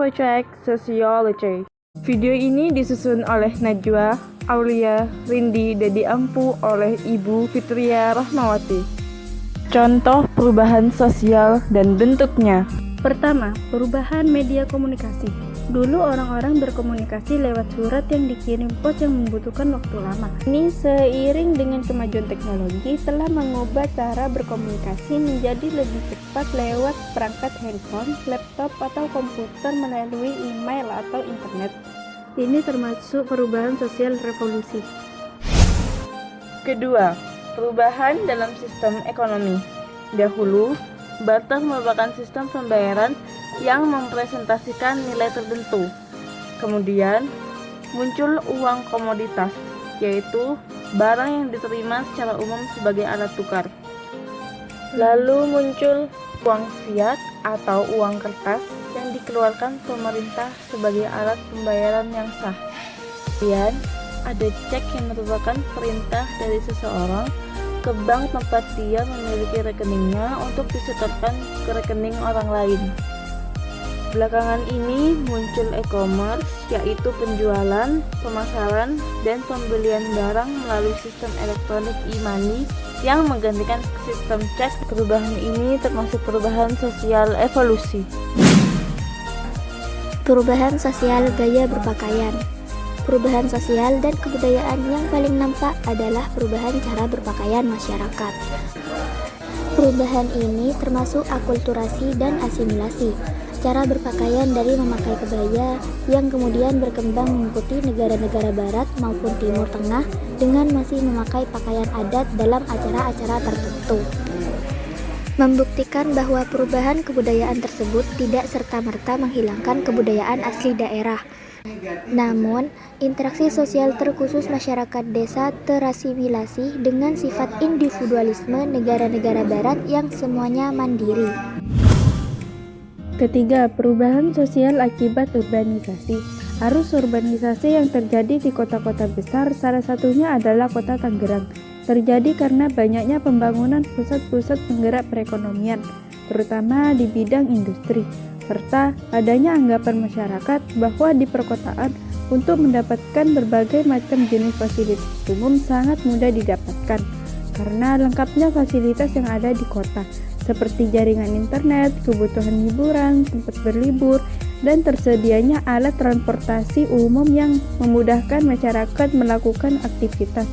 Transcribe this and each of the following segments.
Infocek Sociology. Video ini disusun oleh Najwa, Aulia, Rindi, Dedi Ampu oleh Ibu Fitria Rahmawati. Contoh perubahan sosial dan bentuknya. Pertama, perubahan media komunikasi. Dulu orang-orang berkomunikasi lewat surat yang dikirim pos yang membutuhkan waktu lama. Ini seiring dengan kemajuan teknologi telah mengubah cara berkomunikasi menjadi lebih cepat lewat perangkat handphone, laptop, atau komputer melalui email atau internet. Ini termasuk perubahan sosial revolusi. Kedua, perubahan dalam sistem ekonomi. Dahulu, barter merupakan sistem pembayaran yang mempresentasikan nilai tertentu. Kemudian, muncul uang komoditas, yaitu barang yang diterima secara umum sebagai alat tukar. Lalu muncul uang fiat atau uang kertas yang dikeluarkan pemerintah sebagai alat pembayaran yang sah. Kemudian, ada cek yang merupakan perintah dari seseorang ke bank tempat dia memiliki rekeningnya untuk disetorkan ke rekening orang lain. Belakangan ini muncul e-commerce, yaitu penjualan, pemasaran, dan pembelian barang melalui sistem elektronik e-money yang menggantikan sistem cek. Perubahan ini termasuk perubahan sosial evolusi. Perubahan sosial gaya berpakaian. Perubahan sosial dan kebudayaan yang paling nampak adalah perubahan cara berpakaian masyarakat. Perubahan ini termasuk akulturasi dan asimilasi. Cara berpakaian dari memakai kebaya yang kemudian berkembang mengikuti negara-negara barat maupun timur tengah dengan masih memakai pakaian adat dalam acara-acara tertentu. Membuktikan bahwa perubahan kebudayaan tersebut tidak serta-merta menghilangkan kebudayaan asli daerah. Namun, interaksi sosial terkhusus masyarakat desa terasimilasi dengan sifat individualisme negara-negara barat yang semuanya mandiri. Ketiga, perubahan sosial akibat urbanisasi. Arus urbanisasi yang terjadi di kota-kota besar, salah satunya adalah kota Tangerang, terjadi karena banyaknya pembangunan pusat-pusat penggerak perekonomian, terutama di bidang industri, serta adanya anggapan masyarakat bahwa di perkotaan untuk mendapatkan berbagai macam jenis fasilitas umum sangat mudah didapatkan, karena lengkapnya fasilitas yang ada di kota, seperti jaringan internet, kebutuhan hiburan, tempat berlibur, dan tersedianya alat transportasi umum yang memudahkan masyarakat melakukan aktivitas,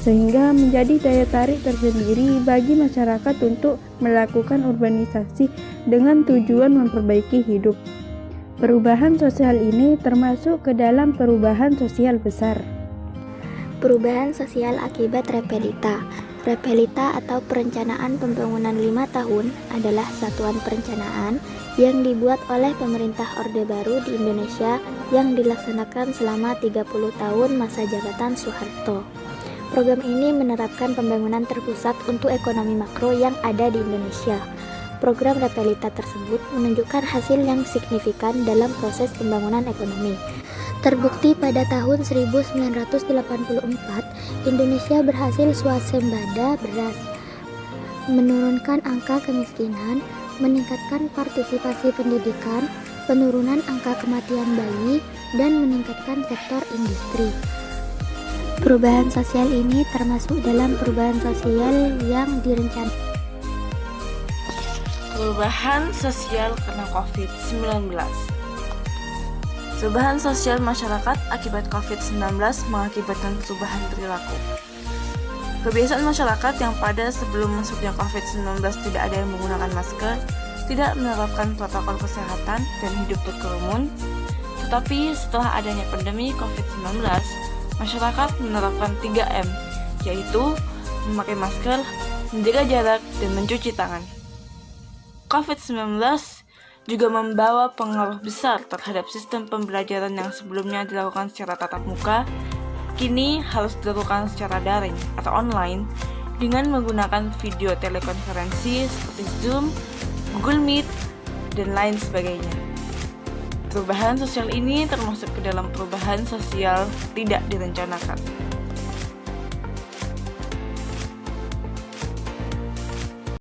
sehingga menjadi daya tarik tersendiri bagi masyarakat untuk melakukan urbanisasi dengan tujuan memperbaiki hidup. Perubahan sosial ini termasuk ke dalam perubahan sosial besar. Perubahan sosial akibat repelita. Repelita atau perencanaan pembangunan 5 tahun adalah satuan perencanaan yang dibuat oleh pemerintah Orde Baru di Indonesia yang dilaksanakan selama 30 tahun masa jabatan Soeharto. Program ini menerapkan pembangunan terpusat untuk ekonomi makro yang ada di Indonesia. Program repelita tersebut menunjukkan hasil yang signifikan dalam proses pembangunan ekonomi. Terbukti pada tahun 1984, Indonesia berhasil swasembada beras, menurunkan angka kemiskinan, meningkatkan partisipasi pendidikan, penurunan angka kematian bayi, dan meningkatkan sektor industri. Perubahan sosial ini termasuk dalam perubahan sosial yang direncanakan. Perubahan sosial karena COVID-19. Perubahan sosial masyarakat akibat COVID-19 mengakibatkan perubahan perilaku. Kebiasaan masyarakat yang pada sebelum masuknya COVID-19 tidak ada yang menggunakan masker, tidak menerapkan protokol kesehatan, dan hidup berkerumun. Tetapi setelah adanya pandemi COVID-19, masyarakat menerapkan 3M, yaitu memakai masker, menjaga jarak, dan mencuci tangan. COVID-19 juga membawa pengaruh besar terhadap sistem pembelajaran yang sebelumnya dilakukan secara tatap muka, kini harus dilakukan secara daring atau online dengan menggunakan video telekonferensi seperti Zoom, Google Meet, dan lain sebagainya. Perubahan sosial ini termasuk ke dalam perubahan sosial tidak direncanakan.